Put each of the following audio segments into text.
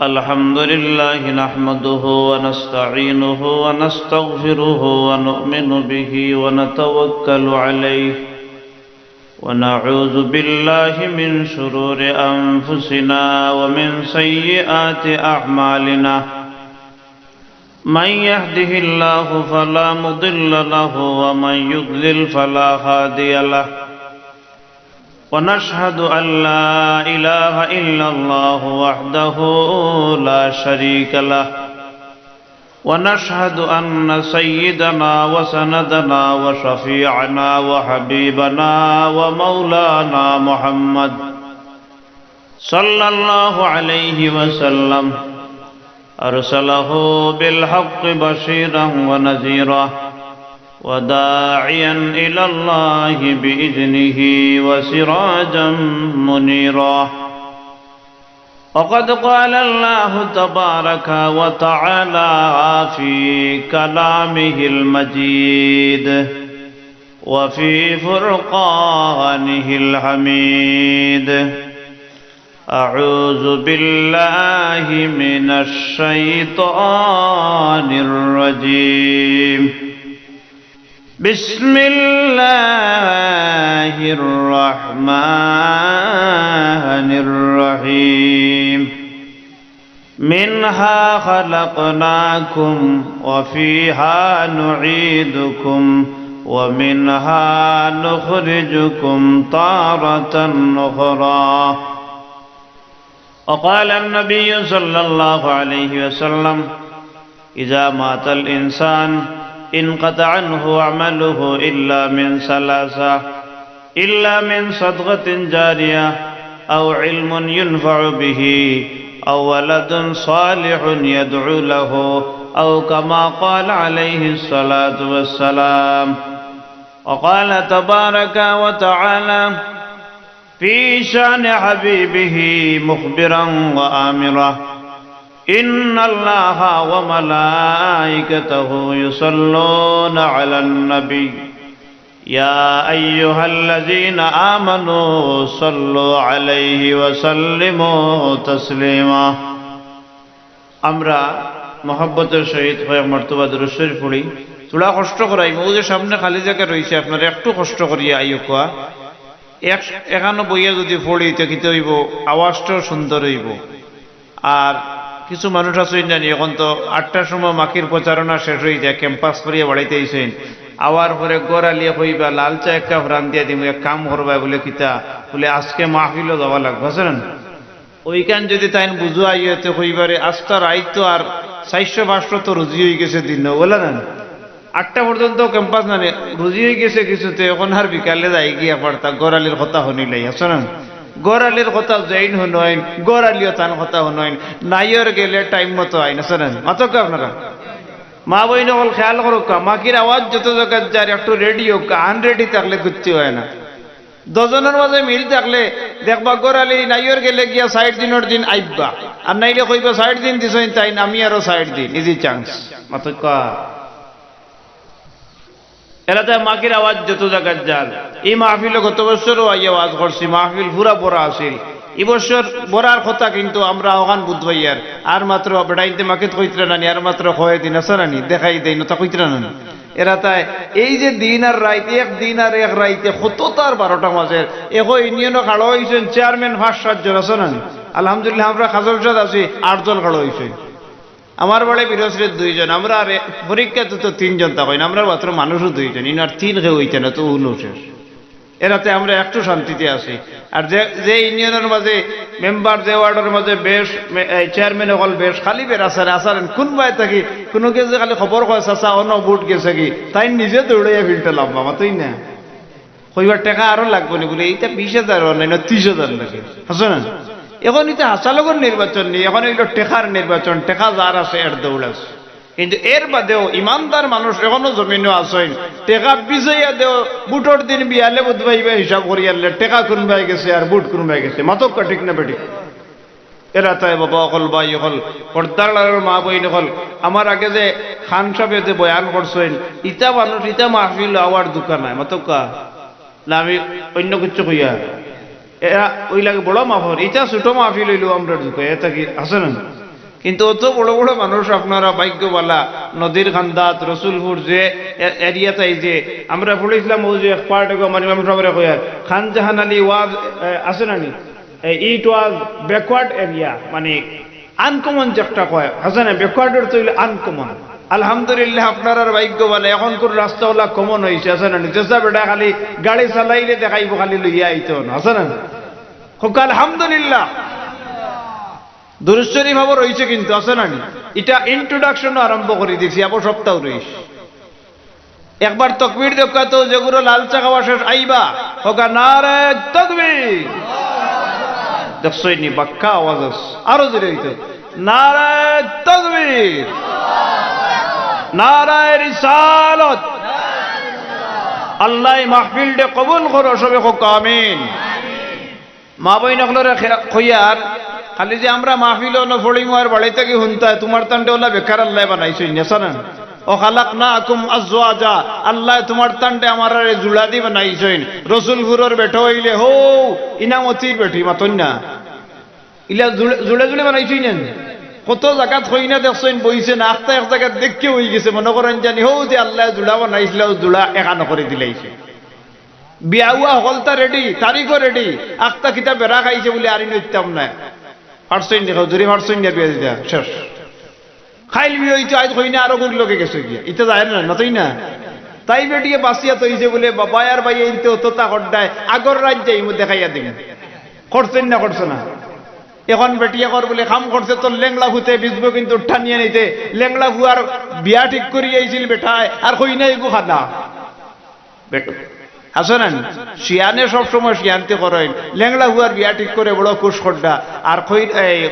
الحمد لله نحمده ونستعينه ونستغفره ونؤمن به ونتوكل عليه ونعوذ بالله من شرور أنفسنا ومن سيئات أعمالنا من يهده الله فلا مضل له ومن يضلل فلا هادي له ونشهد أن لا إله إلا الله وحده لا شريك له ونشهد أن سيدنا وسندنا وشفيعنا وحبيبنا ومولانا محمد صلى الله عليه وسلم أرسله بالحق بشيرا ونذيرا وداعيا إلى الله بإذنه وسراجا منيرا وقد قال الله تبارك وتعالى في كلامه المجيد وفي فرقانه الحميد أعوذ بالله من الشيطان الرجيم بسم الله الرحمن الرحيم منها خلقناكم وفيها نعيدكم ومنها نخرجكم تارة أخرى وقال النبي صلى الله عليه وسلم إذا مات الإنسان انقطع عنه عمله إلا من ثلاثة إلا من صدقة جارية أو علم ينفع به أو ولد صالح يدعو له أو كما قال عليه الصلاة والسلام وقال تبارك وتعالى في شأن حبيبه مخبرا وآمرا إن الله وملائكته يصلون على النبي يا أيها الذين آمنوا صلوا عليه وسلموا تسليما আমরা মহব্বতের সহিত হয়ে মর্তবা দুরূদ শরীফ পড়ি। তোলা কষ্ট করাই মৌজের সামনে খালি জায়গা রয়েছে, আপনারা একটু কষ্ট করিয়া আইও কোয়া এখানে বইয়া যদি পড়ি তো কি হইব, আওয়াজটাও সুন্দর হইব। আর কিছু মানুষ আছে জানি এখন তো 8টার সময় মাকির প্রচারণা শেষ হয়ে যায়, ক্যাম্পাস করিয়া বাড়াইতে আইসেন আওয়ার পরে গড়ালিয়া কইবা লাল চা এক কাপ রান দিয়া দিব, এক কাম করবা বলে কিতা বলে আজকে মাহফিলও যাওয়া লাগবে বুঝলেন। ওইখান যদি তাই বুঝুয়া ইয়েতে কইবারে আস্তার আইতো আর 400-500 তো রুজি হয়ে গেছে দিন বলে না, 8টা পর্যন্ত ক্যাম্পাস না রুজি হয়ে গেছে কিছুতে, এখন আর বিকালে যাই গিয়া পারতা গড়ালির কথা শুনিলাই আছে না, গড়ালির কথা যাইন শুনইন, গড়ালিও তান কথা শুনইন, নাইয়ের গেলে টাইম মতো আইন আছে না মাতক আপনারা মা বইন বল খেয়াল করুক, মাকির আওয়াজ যত জায়গায় যায় একটু রেডি হোক, আনরেডি থাকলে কিচ্ছু হয় না। 10 জনের মাঝে মিল থাকলে দেখবা গড়ালি নাইয়ের গেলে গিয়া 60 দিনের দিন আইবা, আর নাইলে কইবা 60 দিন দিছইন তাই আমি আরো 60 দিন, ইজি চান্স মাতক। এলাতে মাকির আওয়াজ যত জায়গায় যান। এই মাহফিলে গত বছরও আইয়া আওয়াজ করছি, মাহফিল পুরা বড়া আছিল। এবছর বড়ার কথা কিন্তু আমরা ওখান বুধবাইয়ার আর মাত্র বেড়াইতে মাকে কইতরা নানি, আর মাত্র কয় দিন আছে নানি দেখাই দেয় না তা কইতরা নানি। এরা তাই এই যে দিন আর রাইতে, এক দিন আর এক রাইতে কত তার 12টা মাঝের এখন ইউনিয়নও খাড়ো হয়েছেন চেয়ারম্যান 5-7 জন আছে নানি। আলহামদুলিল্লাহ আমরা খাজল সাদ আছি 8 জন খাড়ো হয়েছে। আমার বাড়ি বিরশ্রের 2 জন, আমরা আর পরীক্ষাতে তো 3 জন থাকেন, আমরা মাত্র মানুষও 2 জন, ইনার 3 খেয়ে হইতে না তো শেষ। এরাতে আমরা একটু শান্তিতে আছি। আর যে ইউনিয়নের মাঝে মেম্বার, যে ওয়ার্ডের মাঝে বেশ চেয়ারম্যান হল বেশ খালি বের আসার আসারেন কোন বাই থাকি কোনো কে যে খালি খবর কয় চাচা অন্য বুট গেছে কি তাই নিজে দৌড়াইয়া ফিল্টে লাভ মাতই না কইবার টাকা আরো লাগবে না বলে এইটা 20,000 নাই না 30,000 লাগে আছে না। এখন এটা হাসালগর নির্বাচন নেই, এখন এগুলো টেকার নির্বাচন, টেকা যার আছে এর দৌড়। কিন্তু এর বাদেও ইমানদার মানুষ এখনো জমিনও আসেন, টেকা বিজয়া দেও বুটর দিন বিয়ালে বুধবাইবে হিসাব করিয়ালে টেকা কোনবাই গেছে আর বুট কোনবাই গেছে মাতক ঠিক না বেটি। এরা তাই বাবা অকল ভাই অকল পর্দার মা বই নকল আমার আগে যে খান সাহেব যে বয়ান করছেন ইটা মানুষ ইটা মাহফিল আওয়ার দোকান নাই মাতকা না আমি অন্য কিছু কইয়া এরা ওই লাগে বড় মাহফিল, এটা ছোট মাহফিল হইলেও আমরা ঢুকে এটা কি আছে না? কিন্তু অত বড় বড় মানুষ আপনারা ভাগ্যবালা, নদীর খান্দাত রসুলপুর যে এরিয়াতে, এই যে আমরা পড়েছিলাম ওই যে পার্ট আমার ইমাম সাহেবের কয়ার খান জাহান আলী ওয়াজ আছে না নি, ইট ওয়াজ ব্যাকওয়ার্ড এরিয়া, মানে আনকমন যে একটা কয় আছে না, ব্যাকওয়ার্ডের তৈরি আনকমন। আলহামদুলিল্লাহ আপনার আর ভাগ্য বলে এখন কোন রাস্তাওয়ালা কমন হয়েছে আছে না, চেষ্টা বেটা খালি গাড়ি চালাইলে দেখাইব, খালি লইয়া আইতো না আছে না, হোক আলহামদুলিল্লাহ। দুরূদ শরীফ আবার রয়েছে কিন্তু আছে না, এটা ইন্ট্রোডাকশনও আরম্ভ করে দিয়েছি, আবার সপ্তাহ রয়েছে। একবার তকবীর দেখা তো যেগুলো লাল চা খাওয়া শেষ আইবা হোকা নারে তকবীর, দেখছই নি বাক্কা আওয়াজ আছে, আরো জোরে হইতো নারে তকবীর, নারে রিসালত। আল্লাহ মাহফিলটা কবুল করো, সবে হোক আমিন। মা বইন সকলের খইয়ার খালি যে আমরা মাহফিল ফড়িং আর বাড়িতে কি শুনতা তোমার তান্ডে ওলা বেকার আল্লাহ বানাইছই না, ও খালাকনাকুম আজওয়াজা, আল্লাহ তোমার তান্ডে আমার জুড়া দি বানাইছই। রসুলপুরের বেটো হইলে হো ইনামতির বেটি মাতন না, ইলা জুড়ে জুড়ে বানাইছই না, কত জায়গাত হই না দেখছই বইছে না, আখতা এক জায়গাত দেখকে হয়ে গেছে, মনে করেন জানি হো যে আল্লাহ জুড়া বানাইছিল, জুড়া একানো করে দিলাইছে। বিয়াউয়া হলতা রেডি, তারিখও রেডি, আখতা কিতাব বেড়া খাইছে বলে আর নিতাম না, পারছই দেখো জুড়ি পারছই না, বিয়া দিতা শেষ খাইল বিয়ে হইতে আজ হই না, আরো গুলি লোকে গেছে গিয়া, এটা যায় না নতই না। তাই বেটিয়ে বাঁচিয়া তৈছে বলে বাবা আর ভাই এইতে তোতা হড্ডায় আগর রাজ্যে দেখাইয়া দিন, করছেন না করছে না। এখন বেটিয়া কর বলে খাম করছে, তোর লেংলা ভূতে বিজব কিন্তু ঠানিয়ে নিতে, লেংলা ভুয়ার বিয়া ঠিক করি আইছিল বেটায়, আর হই না এগু খানা বেটো আসেন। শিয়ানে সবসময় শিয়ানতে করেন, লেংলা হুয়ার বিয়া ঠিক করে বড় কুশ খড্ডা, আর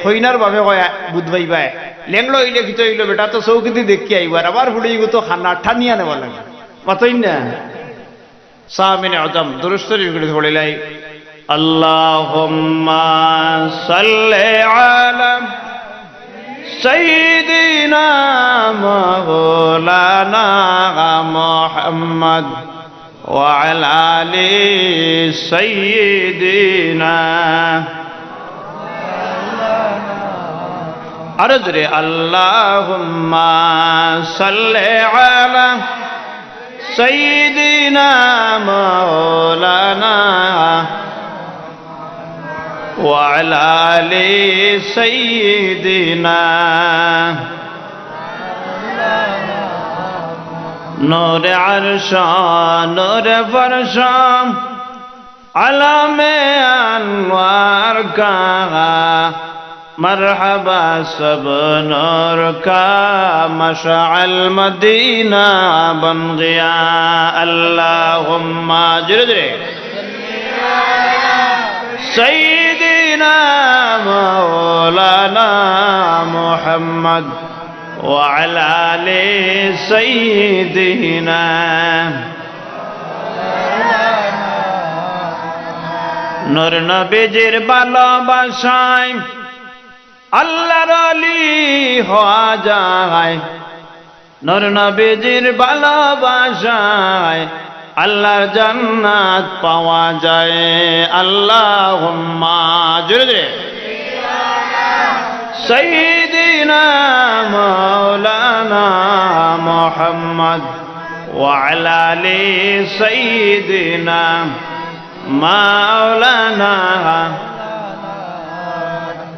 খইনার ভাবে কয় বুধবাই বাই লেংলো হইলে খিচ হইল বেটা তো চৌকিতে দেখি আইবার, আবার হুড়ি তো খানা ঠানিয়া নেওয়া লাগে মাতই না। সামিনে আজম দুরূদ শরীফ পড়িলাই আল্লাহুম্মা সাল্লি আলা সাইয়্যিদিনা মাওলানা মুহাম্মদ ওয়া আলা আলি সাইয়্যিদিনা। আরো জোরে আল্লাহুম্মা সাল্লি আলা সাইয়্যিদিনা মাওলানা ওয়া আলা আলি সাইয়্যিদিনা। নূর আরশ নূর ফরশ আলামে আনওয়ার কা मरहबा सब नूर का मशअल मदीना बन गया। अल्लाहुम्मा जरे जरे सय्यिदिना मौलाना मुहम्मद व अला आलि सय्यिदिना। नूर नबीजिर ভালোবাসায় আল্লাহর আলি হওয়া যায়, নূর নবীজির ভালোবাসায় আল্লাহর জান্নাত পাওয়া যায়। আল্লাহুম্মা জোরে জোরে সাইয়্যিদিনা মাওলানা মুহাম্মদ ওয়া আলা আলি সাইয়্যিদিনা মাওলানা।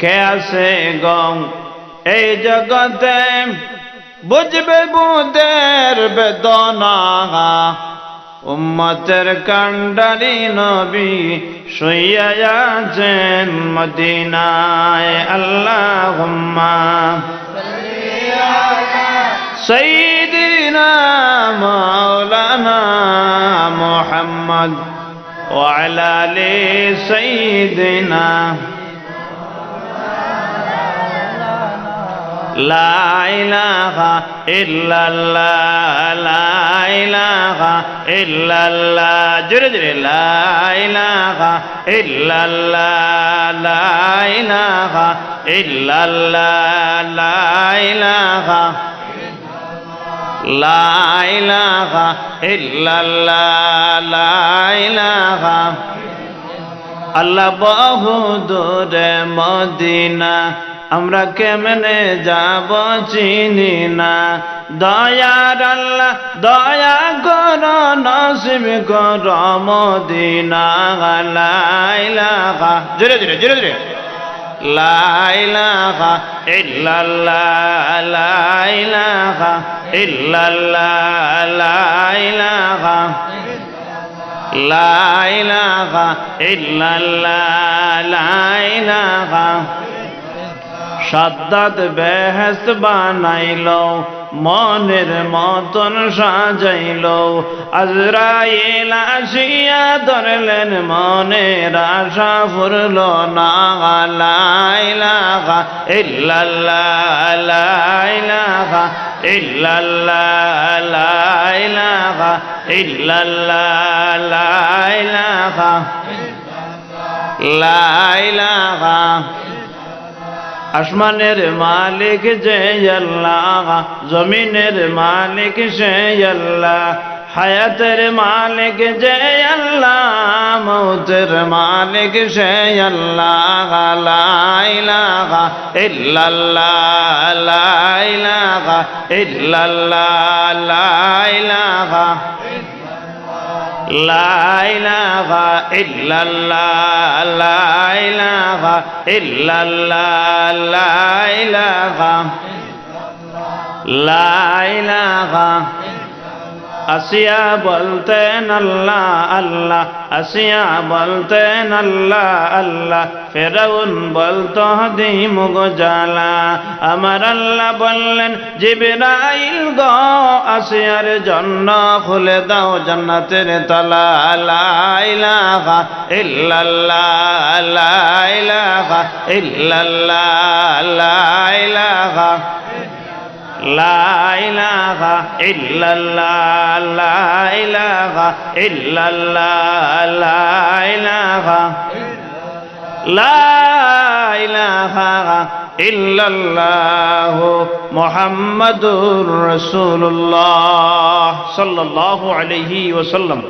কে আছে গং এই জগতে বুঝবে বুদের বেদনা, উম্মতের কান্ডারি নবী শুইয়া আছেন মদিনায়। আল্লাহুম্মা সাইয়্যিদিনা মাওলানা মুহাম্মদ ওয়া আলা আলি সাইয়্যিদিনা। লা ইলাহা ইল্লাল্লাহ লা ইলাহা ইল্লাল্লাহ জোরে জোরে লা ইলাহা ইল্লাল্লাহ লা ইলাহা ইল্লাল্লাহ লা ইলাহা লা ইলাহা ইল্লাল্লাহ লা ইলাহা। আল্লাহ বহু দূরে মদিনা, আমরা কেমনে যাব চিনি না। দয়ার আল্লাহ দয়া কর, নসিব কর মদিনা। লা ইলাহা, জোরে জোরে জোরে জোরে, লা ইলাহা ইল্লাল্লাহ, লা ইলাহা ইল্লাল্লাহ, লা ইলাহা, লা ইলাহা ইল্লাল্লাহ, লা ইলাহা। সাদ্দাত বেহেশত বানাইলো, মনের মতন সাজাইলো। আজরাইল আসিয়া ধরলেন, মনের আশা ফুরল না। লা ইলাহা ইল্লাল্লাহ, লা ইলাহা ইল্লাল্লাহ, লা ইলাহা ইল্লাল্লাহ, লা ইলাহা, লা ইলাহা। আসমানের মালিক যে আল্লাহ, জমিনের মালিক সে আল্লাহ, হায়াতের মালিক যে আল্লাহ, মৌতের মালিক সে আল্লাহ। লা ইলাহা ইল্লাল্লাহ, লা ইলাহা ইল্লাল্লাহ, লা ইলাহা, লা ইলাহা ইল্লাল্লাহ, লা ইলাহা ইল্লাল্লাহ, লা ইলাহা, লা ইলাহা। আসিয়া বলতেন আল্লাহ আল্লাহ, আসিয়া বলতেন আল্লাহ আল্লাহ, ফেরাউন বলতো দিমুগ জ্বালা। আমার আল্লাহ বললেন, জিবরাইল গো, আসিয়ার জন্য খুলে দাও জান্নাতের তালা। লা ইলাহা ইল্লাল্লাহ, লা ইলাহা ইল্লাল্লাহ, লা ইলাহা, লা ইলাহা ইল্লাল্লাহ, লা ইলাহা ইল্লাল্লাহ, লা ইলাহা, লা ইলাহা ইল্লাল্লাহ, মুহাম্মাদুর রাসূলুল্লাহ সাল্লাল্লাহু আলাইহি ওয়াসাল্লাম।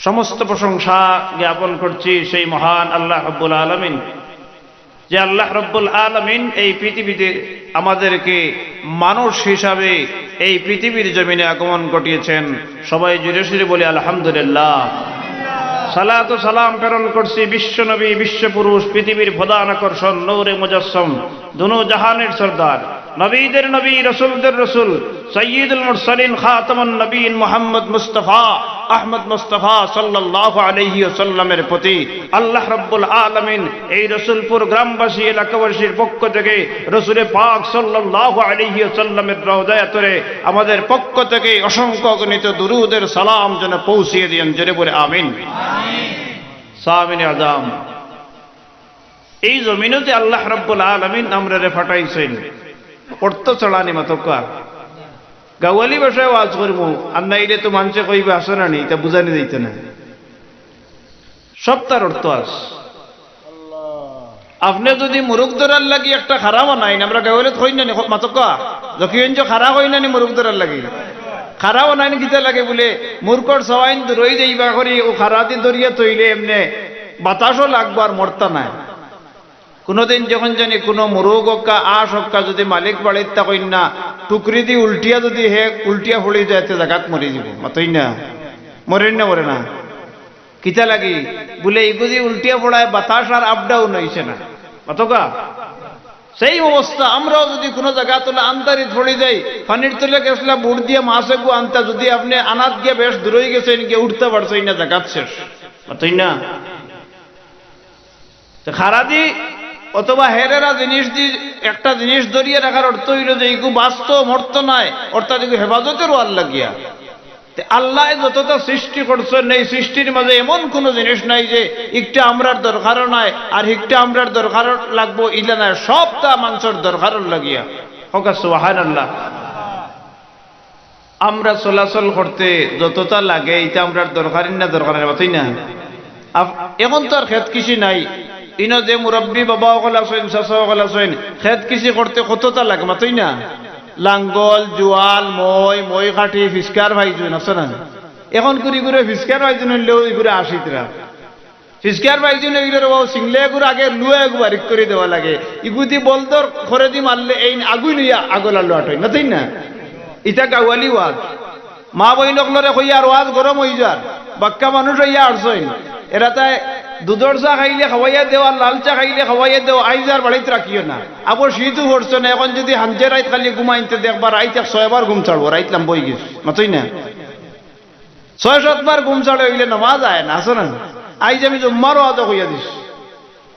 সমস্ত প্রশংসা জ্ঞাপন করছি সেই মহান আল্লাহ রাব্বুল আলামিন, যে আল্লাহ রাব্বুল আলামিন এই পৃথিবীতে আমাদেরকে মানুষ হিসাবে এই পৃথিবীর জমিনে আগমন ঘটিয়েছেন। সবাই জুড়ে সুরে বলি আলহামদুলিল্লাহ। সালাত ও সালাম প্রেরণ করছি বিশ্ব নবী, বিশ্ব পুরুষ, পৃথিবীর প্রধান আকর্ষণ, নূরে মুজাসসম, দুনো জাহানের সরদার, নবীদের নবী, রসুলদের রসুল, সৈয়দুল মুরসালিন, খাতামুন নবীন, মুহাম্মদ মুস্তাফা আহমদ মুস্তাফা সাল্লাল্লাহু আলাইহি ওয়াসাল্লামের প্রতি আল্লাহ রাব্বুল আলামিন এই রসুলপুর গ্রামবাসী এলাকাবাসীর পক্ষ থেকে রসুলে পাক সাল্লাল্লাহু আলাইহি ওয়াসাল্লামের রওজায়ে আতরে আমাদের পক্ষ থেকে অসংখ্য অগণিত দুরূদের সালাম যেন পৌঁছিয়ে দেন। জোরে বলে আমিন। সামিনে আযাম। এই জমিনেতে আল্লাহ রাব্বুল আলামিন আমরারে ফাটাইছেন অর্থ চড়ানি মাতকা গাওয়ালি ভাষায় ওয়াজ করবো, আর না এটা তো মানুষে কইবে আসে না, এটা বুঝানি দিতে না, সব তার অর্থ আস। আপনি যদি মুরুখ ধরার লাগি একটা খারাপ নাই, আমরা গাওয়ালি কই না মাতকা যখন খারাপ হই না মুরুখ ধরার লাগি খারাপ নাই কিতা লাগে বলে মূর্খর সবাই রই যাইবা করি ও খারাতি ধরিয়া তৈলে এমনি বাতাসও লাগবার মর্তা নাই। কোনোদিন যখন জানি কোনো মুরুগ হক্কা আশ হক্কা যদি মালিক বাড়ির তা কই না টুকরি দি উল্টিয়া যদি হে উল্টিয়া ফলি যায় জাগাত মরি যাব মাতই না, মরেন না মরে না কিতা লাগি বলে এগুলি উল্টিয়া পড়ায় বাতাস আর আপ ডাউন হয়েছে না মাতকা। সেই অবস্থা আমরাও যদি কোনো জায়গা তোলে আন্তারি ধরে যাই, পানির তোলে গেছিলাম বুট দিয়ে মাছে গু আনতা, যদি আপনি আনাত গিয়ে বেশ দূরই গেছেন গিয়ে উঠতে পারছেন না, জাগাত শেষ মাতই না। খারাদি অথবা হেরেরা জিনিস দি একটা জিনিস ধরিয়ে রাখার অর্থ হইল যে এগু বাস্তব মর্ত নাই, অর্থাৎ এগু হেফাজতেরও আল্লাহ গিয়া। আল্লাহ যতটা সৃষ্টি করছেন এই সৃষ্টির মাঝে এমন কোন জিনিস নাই যে একটা আমরার দরকারও নাই আর একটা আমরার দরকার লাগবো ইলা নাই, সবটা মানুষের দরকার লাগিয়া হোক সুবহানাল্লাহ। আমরা চলাচল করতে যতটা লাগে এটা আমরার দরকারই না দরকার বাতই না। এখন তো আর খেত কৃষি নাই, ইনো যে মুরব্বী বাবা সকল আছেন চাচা সকল আছেন খেত কৃষি করতে কতটা লাগে মাতই না, লাঙ্গল জোয়াল মই কাঠি ফিসকার ভাইজন আছে না, এখন করে করে ফিসকার ভাইজন হইলেও এই করে 80 টাকা ফিসকার পাইছেন এগুলোর বাবু সিংলে এগুলো আগে লুয়ে একবার করে দেওয়া লাগে ইগুদি বলদর করে দি মারলে এই আগুই লইয়া আগলার লোয়াট হয় না তাই না ইটা গাওয়ালি ওয়াজ মা বই নকলরে কইয়া আর ওয়াজ গরম হয়ে যার বাক্কা মানুষ হইয়া আসছেন এরা তাই দুধর চা খাইলে খাওয়াইয়া দেওয়া লাল চা খাইলে খাওয়াইয়া দেওয়া আইজার বাড়িতে রাখিও না আবার শীতও পড়ছে না এখন যদি হাঞ্জে রাইত খালি ঘুমাইতে দেখবার রাইত 6 বার ঘুম ছাড়বো রাইতলাম বই গেছি মাতই না 6-7 বার ঘুম ছাড়ে হইলে নামাজ আয় না আসো না আইজ আমি জুম্মারও আদা কইয়া দিস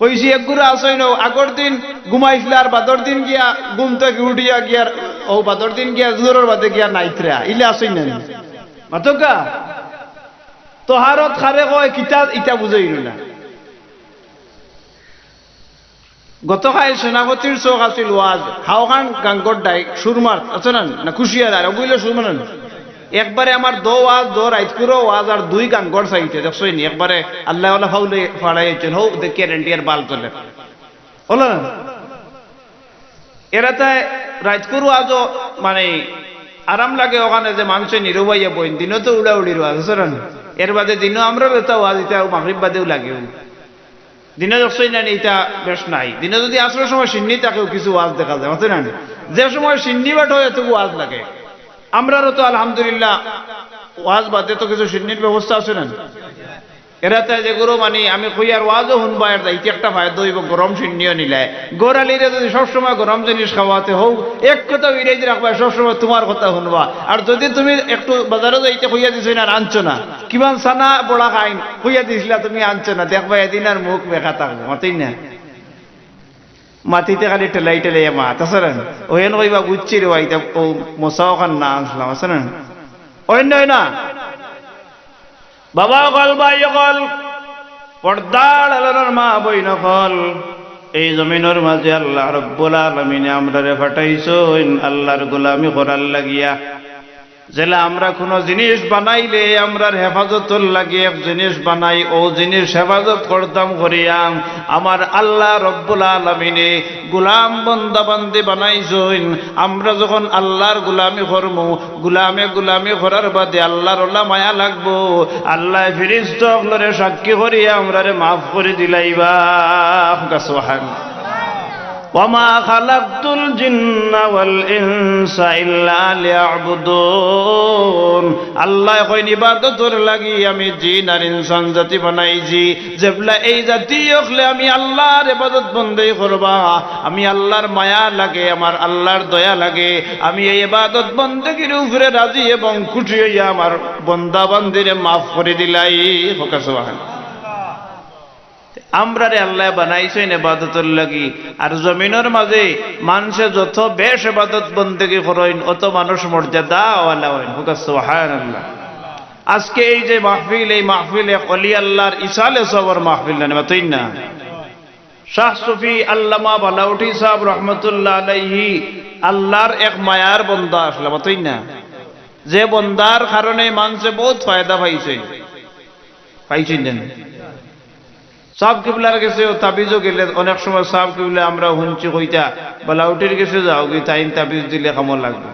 কইছি একগুলো আসই না আগর দিন ঘুমাইছিল আর বাদর দিন গিয়া ঘুম থেকে উঠিয়া গিয়ার ও বাদর দিন গিয়া জোরের বাদে গিয়া নাইতরা ইলে আসই না মাতকা তোহারত খারে কয় কিতা ইটা বুঝাইল না গতকাল সেনাপতির চোখ আছিল ওয়াজ হাওখান গাঙ্গর ডাই সুরমার আছে না খুশিয়া আর ওগুলো সুরমার একবারে আমার দো রাইতকুরো ওয়াজ আর 2 গাঙ্গর চাইতে দেখছই নি একবারে আল্লাহ ওয়ালা ফাউলে ফাড়াইছেন হো দেখে রেন্টিয়ার বাল চলে হলো না এরাতে রাইতকুরো আজও মানে আরাম লাগে ওখানে যে মানুষ নিরুবাইয়া বইন দিনও তো উড়াউড়ির ওয়াজ আছে না এর বাদে দিনও আমরা বেতা ওয়াজ এটা মাগরিব বাদেও লাগেও দিনে দেখছই না এটা বেশ নাই দিনে যদি আসলে সময় সিন্নি তাকেও কিছু ওয়াজ দেখা যায় বুঝতে না যে সময় সিন্নি বাট হয় এত ওয়াজ লাগে আমরারও তো আলহামদুলিল্লাহ ওয়াজ বাদে তো কিছু সিন্নির ব্যবস্থা আছে না এরাতে যেগুলো মানে আমি কই আর ওয়াজও শুনবা এর দায়িত্ব একটা ফায়দা হইব গরম সিন্নিও নিলে গোড়ালিরে যদি সবসময় গরম জিনিস খাওয়াতে হোক এক কথা বিরাই রাখবা সবসময় তোমার কথা শুনবা আর যদি তুমি একটু বাজারে যাইতে কইয়া দিছ না আর আনছো না কিমান সানা বড়া খাইন কইয়া দিছিলা তুমি আনছো না দেখবা এদিন আর মুখ বেখা থাকবো মাতেই না মাটিতে খালি টেলাই টেলাই মাত আছে না ওহেন কইবা বুঝছি রে ভাই ও মশাও খান না আসলাম আছে না অন্য না বাবা কল ভাই কল পর্দার আলোর মা বই নকল এই জমিনের মাঝে আল্লাহ রব্বুল আলামিন আমরারে পাঠাইছেন আল্লাহর গোলামি করার লাগিয়া যেলা আমরা কোনো জিনিস বানাইলে আমরার হেফাজতর লাগে এক জিনিস বানাই ও জিনিস হেফাজত করতাম করিয়াম আমার আল্লাহ রব্বুল আলামিনে গোলাম বান্দা বান্দি বানাইছেন আমরা যখন আল্লাহর গোলামি করমু গোলামি করার বাদে আল্লাহর ওলা মায়া লাগবো আল্লাহ ফেরেশতাগুলোরে সাক্ষী করিয়া আমরারে মাফ করে দিলাইবা সুবহানাল্লাহ وما خلقت الجن والإنس إلا ليعبدون আল্লাহ কইন ইবাদতর লাগি আমি জিন আর ইনসান জাতি বানাইছি যেবলা এই জাতি হলে আমি আল্লাহর ইবাদত বন্দেই করবা আমি আল্লাহর মায়া লাগে আমার আল্লাহর দয়া লাগে আমি এই ইবাদত বন্দেগীর উপরে রাজি এবং খুশি হইয়া আমার বান্দা বান্দিরে মাফ করে দিলাই হোক সুবহানাল্লাহ আমরা রে আল্লাহ বানাইছেন ইবাদতের লাগি আর জমিনের মাঝে মানুষে যত বেশ ইবাদত বন্দেগী করেন অত মানুষ মর্যাদা ওয়ালা হন সুবহানাল্লাহ আজকে এই যে মাহফিল এই মাহফিলে ওলি আল্লাহর ইসালে সবর মাহফিল না মাতই না শাহ সুফি আল্লামা বালাউটি সাহেব রহমাতুল্লাহ আলাইহি আল্লাহর এক মায়ার বান্দা আসলে মাতই না যে বান্দার কারণে মানুষে বহুত ফায়দা পাইছেন না সাব কিবলার কাছে তাবিজও গেলে অনেক সময় সাব কিবলা আমরা শুনছি কইতা বালাউটির কাছে যাও কি তাইন তাবিজ দিলে কামো লাগবে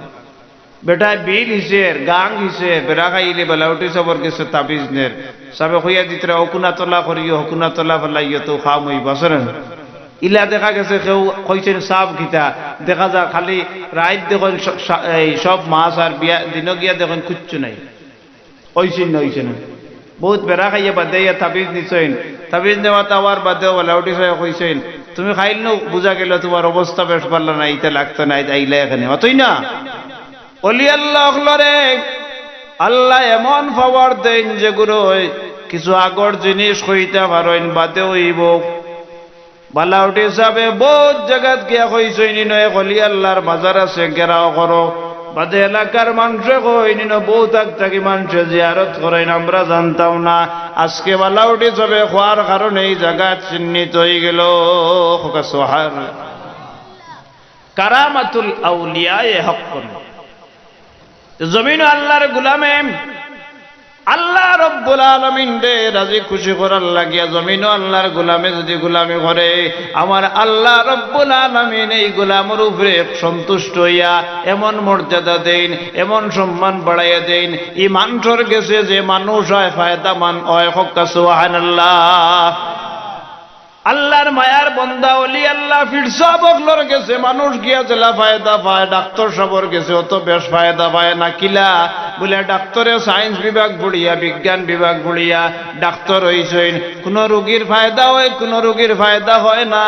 বেটা বিল হিসের গাং হিসে বেড়া খাইলে বালাউটি সবর কাছে তাবিজ নের সবে কইয়া দিতরা হকুনা তোলা করিও হকুনা তোলা ফেলাইও তো খাম হই বসরেন ইলা দেখা গেছে কেউ কইছেন সাব গীতা দেখা যা খালি রাইত দেখুন এই সব মাছ আর বিয়া দিন গিয়া দেখুন কিচ্ছু নাই ওইছেন না বহুত বেড়া খাইয়া বাদে তাবিজ নিছেন তাবিজ নেওয়া তাওয়ার বাদেও বালাউটি সাহেব কইছেন তুমি খাইল নো বুঝা গেল তোমার অবস্থা বেশ ভালো না ইতে লাগতো না আইলে এখানে অতই না অলি আল্লাহ রে আল্লাহ এমন পাওয়ার দেন যে গুরু কিছু আগর জিনিস কইতে পারেন বাদে হইব বালাউটি সাহেব বহুত জায়গাত গিয়া কইছেন নয় অলি আল্লাহর বাজার আছে গেরাও করো বাদে এলাকার মানুষে কইনি না বহুত থাকি মানুষে জিয়ারত করেন আমরা জানতাম না আজকে বালাউটি যাবে খোয়ার কারণে এই জায়গা চিহ্নিত হয়ে গেল কারামাতুল আউলিয়া হক জমিন আল্লাহর গুলামে আল্লাহ রব্বুল আলামিন রে রাজি খুশি করার লাগিয়া জমিন আল্লাহর গোলামে যদি গোলামি করে, আমার আল্লাহ রব্বুল আলামিন এই গোলামের উপরে সন্তুষ্ট হইয়া এমন মর্যাদা দেন, এমন সম্মান বাড়াইয়া দেন, ই মানুষের গেছে যে মানুষ হয় ফায়দামান হয়। হক্কা সুবহানাল্লাহ। আল্লাহর মায়ার বন্দা ওলি আল্লাহ ফিরসা বগলর গেছে মানুষ গিয়া জেলা ফায়দা পায়, ডাক্তার সবর গেছে অত বেশ ফায়দা পায় না। কিলা বলে ডাক্তারে সায়েন্স বিভাগ পড়িয়া বিজ্ঞান বিভাগ পড়িয়া ডাক্তার হইছেন, কোন রোগীর ফায়দা হয় কোন রোগীর ফায়দা হয় না।